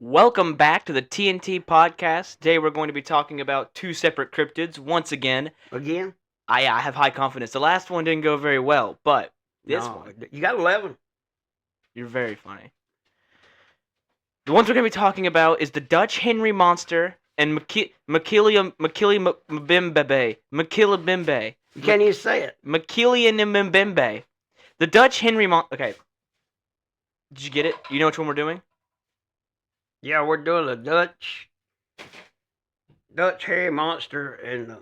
Welcome back to the TNT Podcast. Today we're going to be talking about two separate cryptids once again. Again? I have high confidence. The last one didn't go very well, but this No, one, you got 11. you're very funny. The ones we're going to be talking about is the Dutch Henry Monster and Mokele Mbembe. Mokele Mbembe. You can't even say it. Mokele Mbembe. The Dutch Henry Monster. Okay. Did you get it? You know which one we're doing? Yeah, we're doing the Dutch hairy monster and the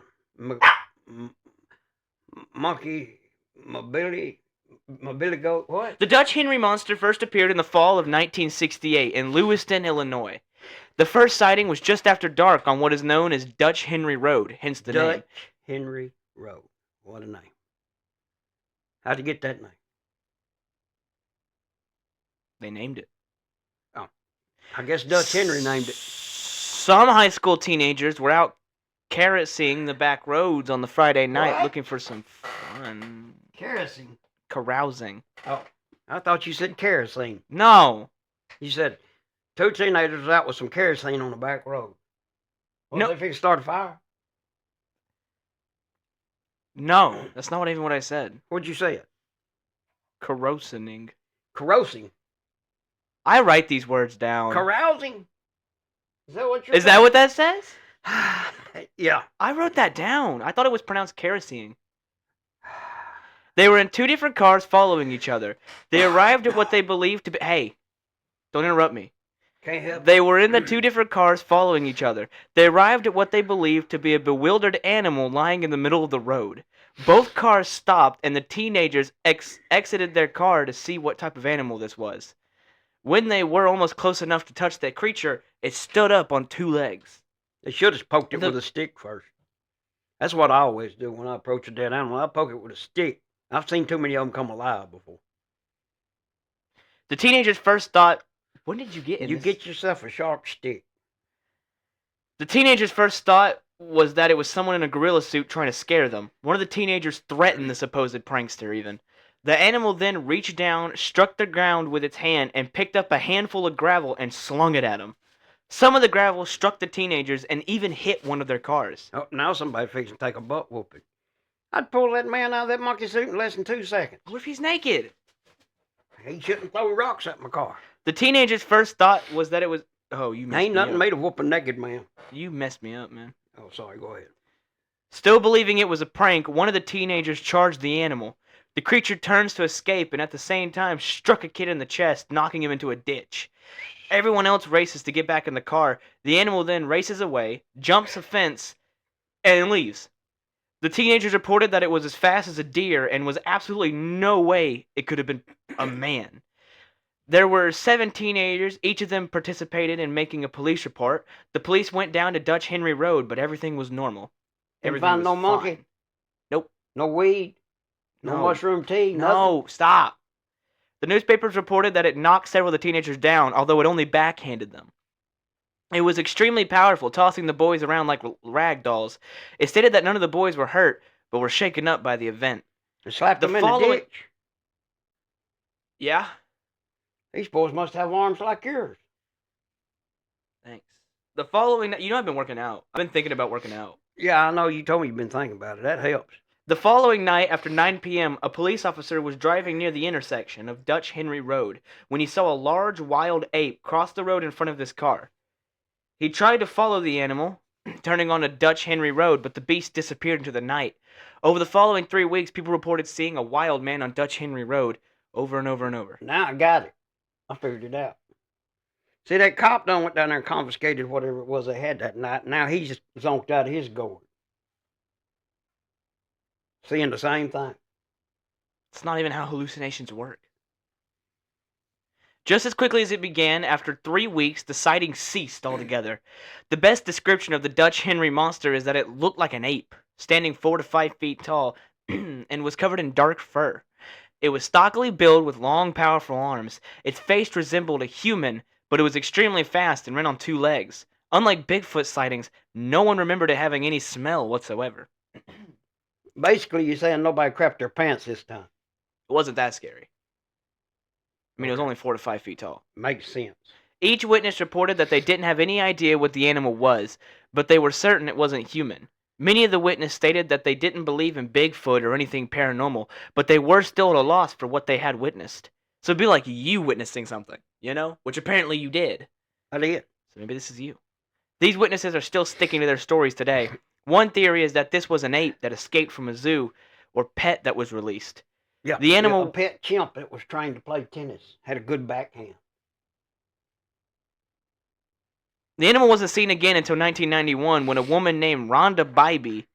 monkey mobility goat. What? The Dutch Henry Monster first appeared in the fall of 1968 in Lewiston, Illinois. The first sighting was just after dark on what is known as Dutch Henry Road, hence the name. Dutch Henry Road. What a name. How'd you get that name? They named it. Oh, I guess Dutch Henry named it. Some high school teenagers were out caressing the back roads on the Friday night What? looking for some fun. Kerosene. Carousing. Oh, I thought you said kerosene. No. You said two teenagers out with some kerosene on the back road. No. They fixing to start a fire? No. That's not even what I said. What'd you say? Carousing. Corrosing. I write these words down. Carousing? Is that what you're Is that what that says? Yeah. I wrote that down. I thought it was pronounced kerosene. They were in two different cars following each other. They arrived at what they believed to be... Hey, don't interrupt me. Can't help They were in the two different cars following each other. They arrived at what they believed to be a bewildered animal lying in the middle of the road. Both cars stopped, and the teenagers exited their car to see what type of animal this was. When they were almost close enough to touch that creature, it stood up on two legs. They should have poked it with a stick first. That's what I always do when I approach a dead animal. I poke it with a stick. I've seen too many of them come alive before. The teenagers first thought, when did you get in You this? get yourself a sharp stick. The teenagers' first thought was that it was someone in a gorilla suit trying to scare them. One of the teenagers threatened the supposed prankster even. The animal then reached down, struck the ground with its hand, and picked up a handful of gravel and slung it at them. Some of the gravel struck the teenagers and even hit one of their cars. Oh, now somebody fixing to take a butt whooping. I'd pull that man out of that monkey suit in less than 2 seconds. What if he's naked? He shouldn't throw rocks at my car. The teenagers' first thought was that it was... Oh, you messed Ain't me nothing up. made of whoop a naked man. You messed me up, man. Oh, sorry, go ahead. Still believing it was a prank, one of the teenagers charged the animal. The creature turns to escape and at the same time struck a kid in the chest, knocking him into a ditch. Everyone else races to get back in the car. The animal then races away, jumps a fence, and leaves. The teenagers reported that it was as fast as a deer and was absolutely no way it could have been a man. There were 7 teenagers. Each of them participated in making a police report. The police went down to Dutch Henry Road, but everything was normal. Didn't Everything find was no monkey? fine. Nope. No weed? No mushroom tea? No, stop. The newspapers reported that it knocked several of the teenagers down, although it only backhanded them. It was extremely powerful, tossing the boys around like rag dolls. It stated that none of the boys were hurt, but were shaken up by the event. They slapped The them in following- the ditch. Yeah? These boys must have arms like yours. Thanks. The following night, I've been working out. I've been thinking about working out. Yeah, I know you told me you've been thinking about it. That helps. The following night, after 9 p.m., a police officer was driving near the intersection of Dutch Henry Road when he saw a large wild ape cross the road in front of his car. He tried to follow the animal, turning onto Dutch Henry Road, but the beast disappeared into the night. Over the following 3 weeks, people reported seeing a wild man on Dutch Henry Road over and over and over. Now I got it. I figured it out. See, that cop done went down there and confiscated whatever it was they had that night. Now he's just zonked out of his gourd. Seeing the same thing. It's not even how hallucinations work. Just as quickly as it began, after 3 weeks, the sighting ceased altogether. The best description of the Dutch Henry monster is that it looked like an ape, standing 4 to 5 feet tall, and was covered in dark fur. It was stockily built with long, powerful arms. Its face resembled a human, but it was extremely fast and ran on 2 legs. Unlike Bigfoot sightings, no one remembered it having any smell whatsoever. Basically, you're saying nobody crapped their pants this time. It wasn't that scary. I mean, it was only 4 to 5 feet tall. Makes sense. Each witness reported that they didn't have any idea what the animal was, but they were certain it wasn't human. Many of the witnesses stated that they didn't believe in Bigfoot or anything paranormal, but they were still at a loss for what they had witnessed. So it'd be like you witnessing something, you know? Which apparently you did. I did. So maybe this is you. These witnesses are still sticking to their stories today. One theory is that this was an ape that escaped from a zoo or pet that was released. Yeah. The animal... a pet chimp that was trained to play tennis. Had a good backhand. The animal wasn't seen again until 1991 when a woman named Rhonda Bybee,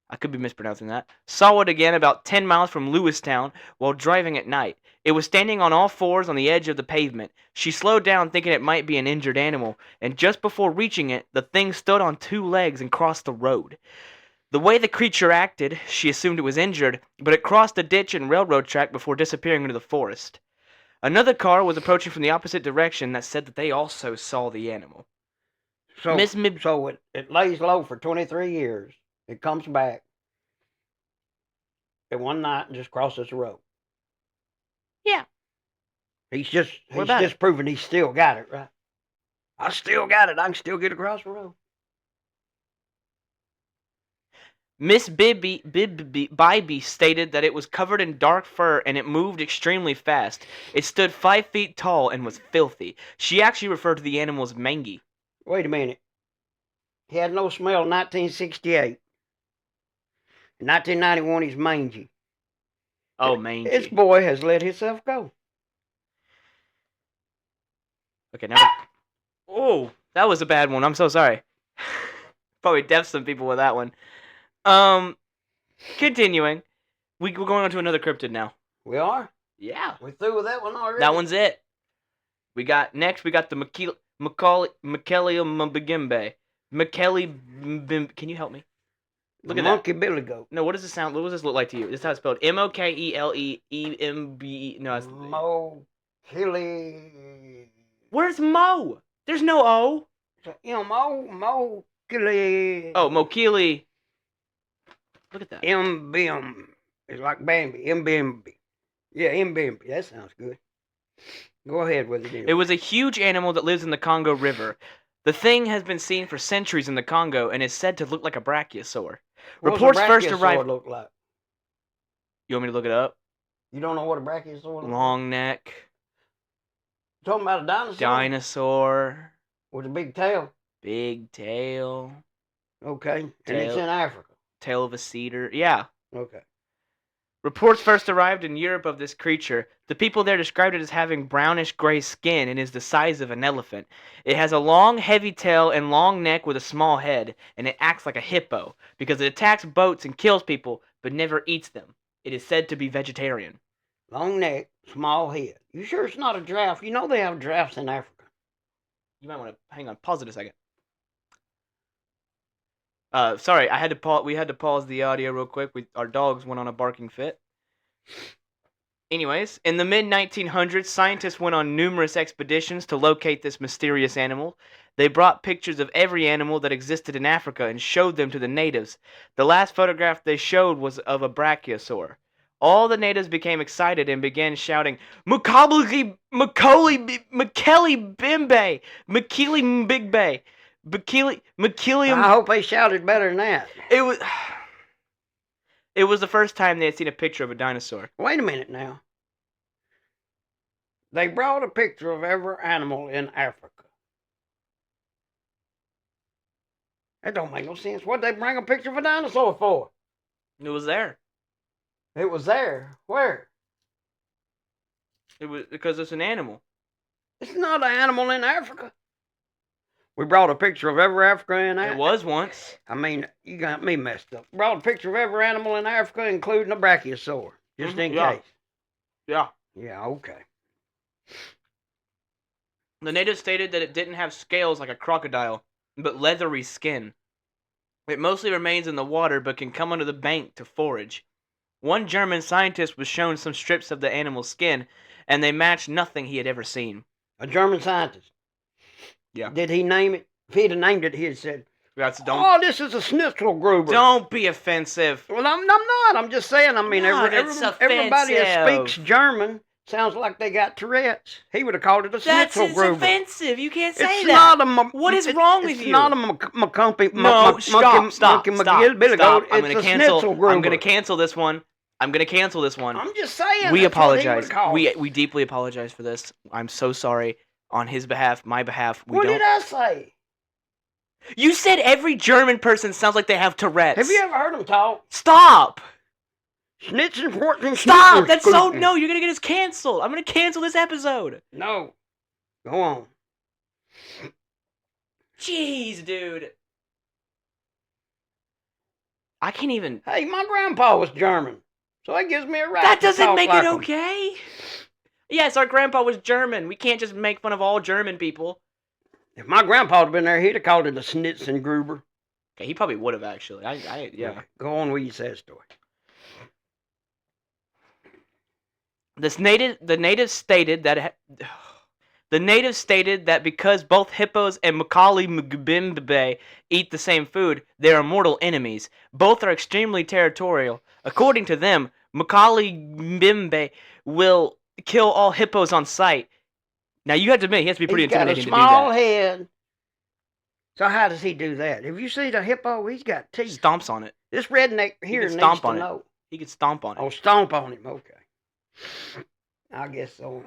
I could be mispronouncing that, saw it again about 10 miles from Lewistown while driving at night. It was standing on all fours on the edge of the pavement. She slowed down thinking it might be an injured animal, and just before reaching it, the thing stood on two legs and crossed the road. The way the creature acted, she assumed it was injured, but it crossed a ditch and railroad track before disappearing into the forest. Another car was approaching from the opposite direction that said that they also saw the animal. So, it lays low for 23 years. It comes back at one night and just crosses the road. Yeah. He's just proving he's still got it, right? I still got it. I can still get across the road. Miss Bybee stated that it was covered in dark fur and it moved extremely fast. It stood 5 feet tall and was filthy. She actually referred to the animal as mangy. Wait a minute. He had no smell in 1968. In 1991, he's mangy. Oh, mangy. This boy has let himself go. Okay, now... Oh, that was a bad one. I'm so sorry. Probably deaf some people with that one. Continuing. We're going on to another cryptid now. We are? Yeah. We're through with that one already? That one's it. We got the Mokele Mbembe. Mokele Mbembe. Can you help me? Look at that. Monkey billy goat. No, what does this sound? What does this look like to you? This is how it's spelled. Mokeleembe. No, it's Mokele. Where's Mo? There's no O. Mokele. Oh, Mokele. Look at that. Mbembe. It's like Bambi. Mbembe. Yeah, Mbembe. That sounds good. Go ahead with it. Anyway. It was a huge animal that lives in the Congo River. The thing has been seen for centuries in the Congo and is said to look like a brachiosaur. Reports first arrived. Look like? You want me to look it up? You don't know what a brachiosaur looks like? Long neck. You talking about a dinosaur? Dinosaur. With a big tail? Big tail. Okay. And it's in Africa? Tail of a cedar. Yeah. Okay. Reports first arrived in Europe of this creature. The people there described it as having brownish-gray skin and is the size of an elephant. It has a long, heavy tail and long neck with a small head, and it acts like a hippo because it attacks boats and kills people, but never eats them. It is said to be vegetarian. Long neck, small head. You sure it's not a giraffe? You know they have giraffes in Africa. You might want to hang on. Pause it a second. Sorry, I had to pause. We had to pause the audio real quick. Our dogs went on a barking fit. Anyways, in the mid-1900s, scientists went on numerous expeditions to locate this mysterious animal. They brought pictures of every animal that existed in Africa and showed them to the natives. The last photograph they showed was of a brachiosaur. All the natives became excited and began shouting, Mokele Mbembe! Mokele Mbembe! Mokele. I hope they shouted better than that. It was the first time they had seen a picture of a dinosaur. Wait a minute now. They brought a picture of every animal in Africa. That don't make no sense. What'd they bring a picture of a dinosaur for? It was there. It was there. Where? It was because it's an animal. It's not an animal in Africa. We brought a picture of every Africa in Africa. It was once. I mean, you got me messed up. Brought a picture of every animal in Africa, including a brachiosaur, just in case. Yeah. Yeah, okay. The natives stated that it didn't have scales like a crocodile, but leathery skin. It mostly remains in the water, but can come under the bank to forage. One German scientist was shown some strips of the animal's skin, and they matched nothing he had ever seen. A German scientist? Yeah. Did he name it? If he'd have named it, he'd have said, this is a Schnitzelgruber. Don't be offensive. Well, I'm not. I'm just saying. I mean, everybody that speaks German sounds like they got Tourette's. He would have called it a That's schnitzel gruber. offensive. You can't say It's that. not a. What is wrong with you? It's not a McCumpy. No, stop. Stop. Monkey Stop. McGilligoat. I'm It's gonna a cancel. schnitzel gruber. I'm gonna cancel this one. I'm just saying. We that's what he apologize. would've called it. We deeply apologize for this. I'm so sorry on his behalf, my behalf. What did I say? You said every German person sounds like they have Tourette's. Have you ever heard them talk? Stop! Schnitzen, Fortin, Stop! That's so... No, you're gonna get us canceled. I'm gonna cancel this episode. No. Go on. Jeez, dude. I can't even... Hey, my grandpa was German, so that gives me a right That to doesn't talk make like it him. okay. Yes, our grandpa was German. We can't just make fun of all German people. If my grandpa had been there, he'd have called it a Schnitzengruber. Okay, he probably would have, actually. Yeah. Go on with your sad story. The native stated that because both hippos and Mokele Mbembe eat the same food, they are mortal enemies. Both are extremely territorial. According to them, Mokele Mbembe will kill all hippos on sight. Now you have to admit he has to be pretty intimidating to do that. He's got a small head. So how does he do that? If you see the hippo, he's got teeth. Stomps on it. This redneck here needs stomp to on it. know. He could stomp on it. Oh, stomp on him. Okay. I guess so.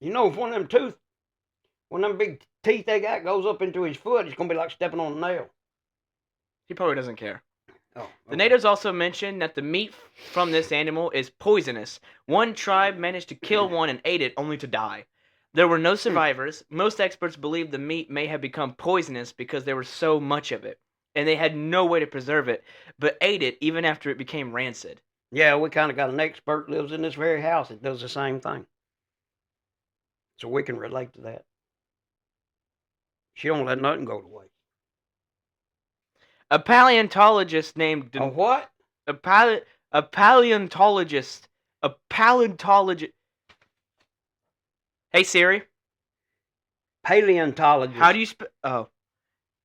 You know, if one of them big teeth they got goes up into his foot, it's going to be like stepping on a nail. He probably doesn't care. Oh, okay. The natives also mentioned that the meat from this animal is poisonous. One tribe managed to kill one and ate it only to die. There were no survivors. Most experts believe the meat may have become poisonous because there was so much of it, and they had no way to preserve it, but ate it even after it became rancid. Yeah, we kind of got an expert lives in this very house that does the same thing. So we can relate to that. She don't let nothing go to waste. A paleontologist named... A what? A paleontologist... Hey, Siri. Paleontologist. How do you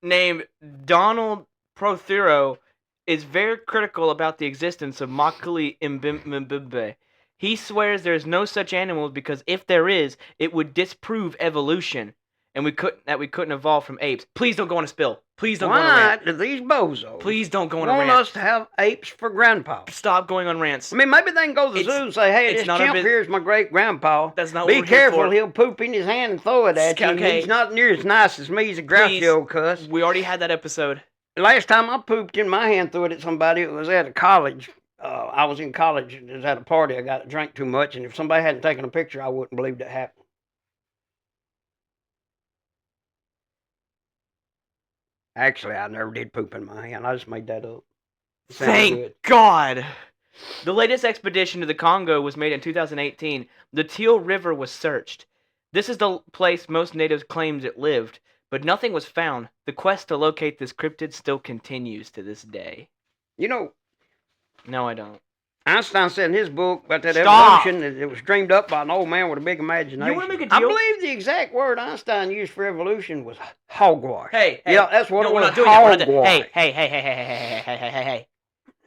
named Donald Prothero is very critical about the existence of Mokele Mbembe. He swears there is no such animals because if there is, it would disprove evolution, and we couldn't evolve from apes. Please don't go on a spill. Please don't go on a rant. Why do these bozos Please don't go on a want rant. us to have apes for grandpa? Stop going on rants. I mean, maybe they can go to the zoo and say, hey, this chimp here is my great-grandpa. That's not what Be we're here careful, for. he'll poop in his hand and throw it at you. Okay. He's not near as nice as me. He's a grouchy old cuss. We already had that episode. Last time I pooped in my hand, threw it at somebody, it was at a college. I was in college. It was at a party. I got to drink too much, and if somebody hadn't taken a picture, I wouldn't believe that happened. Actually, I never did poop in my hand. I just made that up. Thank God. The latest expedition to the Congo was made in 2018. The Teal River was searched. This is the place most natives claimed it lived, but nothing was found. The quest to locate this cryptid still continues to this day. You know, no, I don't. Einstein said in his book about that Stop. evolution that it was dreamed up by an old man with a big imagination. You want to make a I deal? believe the exact word Einstein used for evolution was hogwash. Hey, yeah, that's what it was. Hey.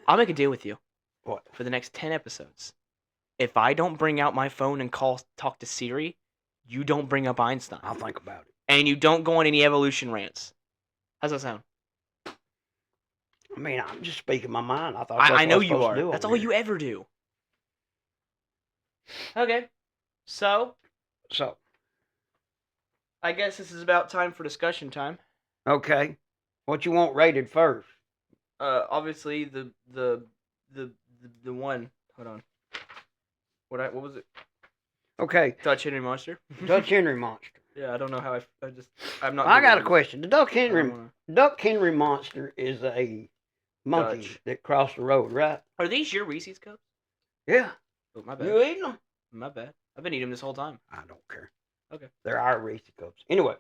I'll make a deal with you. What? For the next 10 episodes. If I don't bring out my phone and talk to Siri, you don't bring up Einstein. I'll think about it. And you don't go on any evolution rants. How's that sound? I mean, I'm just speaking my mind. I thought I know you are. That's all you ever do. Okay. So, I guess this is about time for discussion time. Okay. What you want rated first? Obviously the one. Hold on. What was it? Okay. Dutch Henry Monster. Dutch Henry Monster. Yeah, I don't know how I'm not. I got a question. The Duck Henry Monster is a monkey Dutch. that crossed the road, right? Are these your Reese's cups? Yeah. Oh, my bad. You eating them? My bad. I've been eating them this whole time. I don't care. Okay. They're our Reese's cups. Anyway,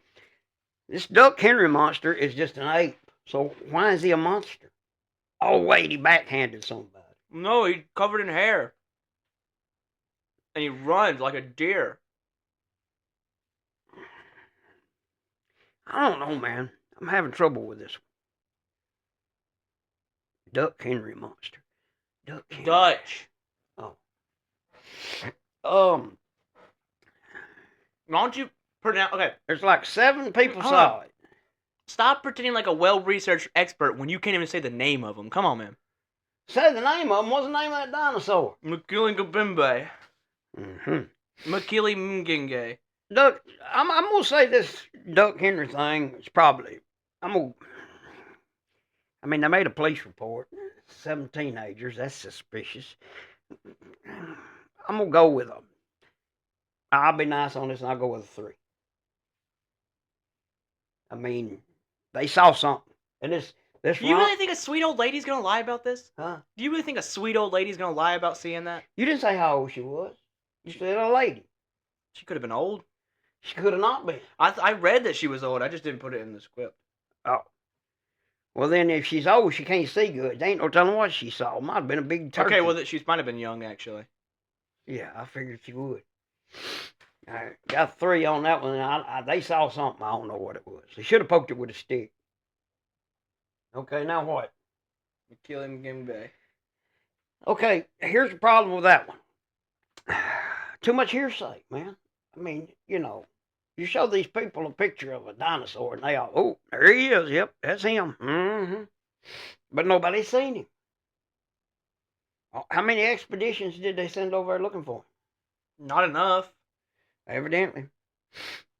this Duck Henry Monster is just an ape. So why is he a monster? Oh, wait, he backhanded somebody. No, he's covered in hair. And he runs like a deer. I don't know, man. I'm having trouble with this one. Duck Henry Monster. Duck Henry. Dutch. Oh. Why don't you pronounce? Okay, There's like 7 people Hold saw on. it. stop pretending like a well-researched expert when you can't even say the name of them. Come on, man. Say the name of them. What's the name of that dinosaur? Mokele Mbembe. Mm-hmm. Mokele Mbembe. Duck, I'm gonna say this Duck Henry thing is probably. I mean, they made a police report. 7 teenagers. That's suspicious. I'm gonna go with them. I'll be nice on this, and I'll go with a 3. I mean, they saw something, and this. Do you really think a sweet old lady's gonna lie about this? Huh? Do you really think a sweet old lady's gonna lie about seeing that? You didn't say how old she was. You said a lady. She could have been old. She could have not been. I read that she was old. I just didn't put it in the script. Oh. Well, then if she's old, she can't see good. There ain't no telling what she saw. Might have been a big turkey. Okay, well, she might have been young, actually. Yeah, I figured she would. I got 3 on that one. They saw something. I don't know what it was. They should have poked it with a stick. Okay, now what? Mokele Mbembe. Okay, here's the problem with that one. Too much hearsay, man. I mean, you show these people a picture of a dinosaur and they all, oh, there he is. Yep, that's him. Mm-hmm. But nobody's seen him. How many expeditions did they send over there looking for him? Not enough. Evidently.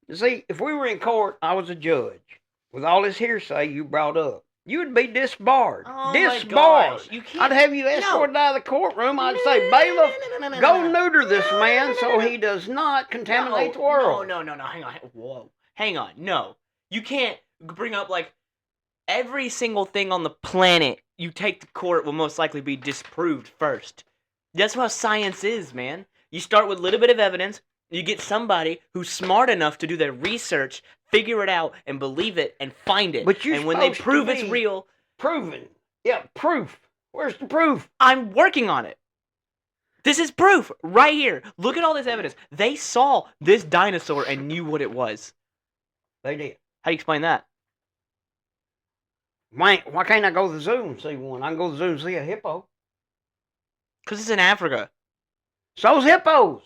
You see, if we were in court, I was a judge. With all this hearsay you brought up, you would be disbarred. Oh disbarred. My gosh. You can't. I'd have you escorted out of the courtroom. I'd say, bailiff, go neuter this man so he does not contaminate the world. No. Hang on. Whoa. Hang on. No. You can't bring up, like, every single thing on the planet you take to court will most likely be disproved first. That's how science is, man. You start with a little bit of evidence. You get somebody who's smart enough to do their research, figure it out, and believe it, and find it. But and when they prove it's real... Proven. Yeah, proof. Where's the proof? I'm working on it. This is proof right here. Look at all this evidence. They saw this dinosaur and knew what it was. They did. How do you explain that? Why can't I go to the zoo and see one? I can go to the zoo and see a hippo. Because it's in Africa. So's hippos.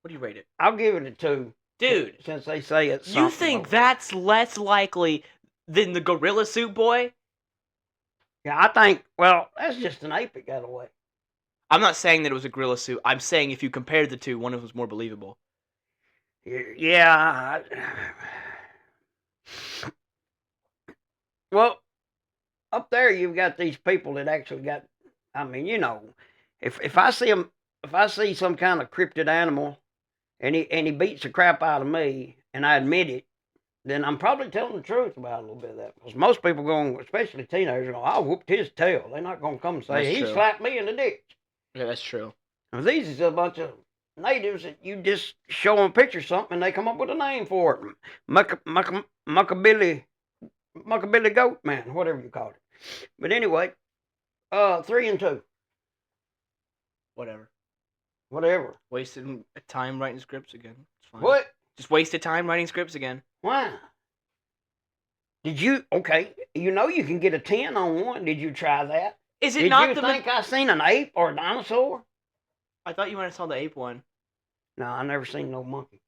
What do you rate it? I'll give it a 2. Dude. Since they say it's something. You think that's less likely than the gorilla suit boy? Yeah, I think, well, that's just an ape that got away. I'm not saying that it was a gorilla suit. I'm saying if you compared the two, one of them was more believable. Yeah. Well, up there you've got these people that actually got, I mean, if I see some kind of cryptid animal and he beats the crap out of me and I admit it, then I'm probably telling the truth about a little bit of that. Because most people going, especially teenagers, go, I whooped his tail. They're not going to come and say, he slapped me in the ditch. Yeah, that's true. Now, these is a bunch of natives that you just show them a picture of something and they come up with a name for it. Mokele goat man, whatever you call it. But anyway, 3 and 2. Whatever. Wasted time writing scripts again. It's fine. What? Just wasted time writing scripts again. Why? Did you? Okay, you can get a 10 on one. Did you try that? Is it not? Did you think I seen an ape or a dinosaur? I thought you might have saw the ape one. No, I never seen no monkey.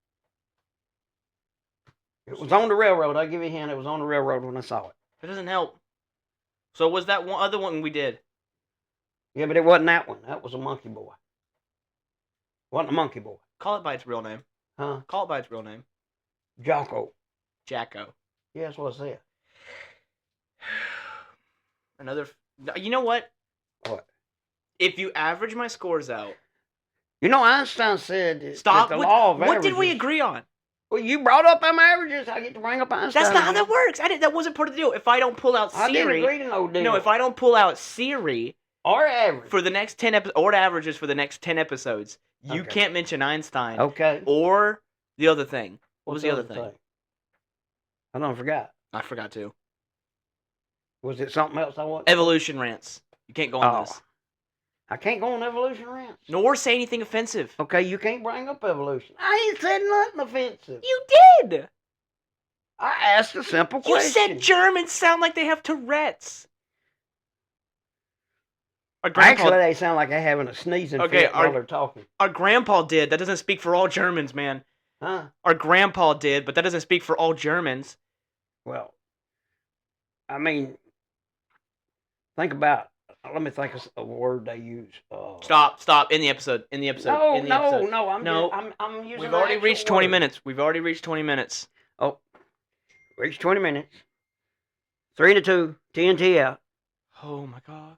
It was on the railroad. I'll give you a hint. It was on the railroad when I saw it. That doesn't help. So was that one other one we did? Yeah, but it wasn't that one. That was a monkey boy. Wasn't a monkey boy. Call it by its real name. Huh? Call it by its real name. Jocko. Jacko. Yeah, that's what I said. You know what? What? If you average my scores out. Einstein said that the law of averages. What did we agree on? Well, you brought up them averages. I get to bring up Einstein. That's not how that works. That wasn't part of the deal. If I don't pull out Siri. I didn't agree to no deal. No, if I don't pull out Siri. Or average. For the next 10 episodes. Or averages for the next 10 episodes. You can't mention Einstein. Okay. Or the other thing. What was the other thing? I forgot. I forgot too. Was it something else I want? Evolution rants. You can't go on this. I can't go on evolution rants. Nor say anything offensive. Okay, you can't bring up evolution. I ain't said nothing offensive. You did. I asked a simple question. You said Germans sound like they have Tourette's. Our grandpa, Actually, they sound like they're having a sneezing fit while they're talking. Our grandpa did. That doesn't speak for all Germans, man. Huh? Our grandpa did, but that doesn't speak for all Germans. Well, I mean, think about. Let me think of a word they use. Stop. In the episode. No. I'm using. We've already reached 20 minutes. We've already reached 20 minutes. Oh, reached 20 minutes. 3-2. TNT out. Oh my God.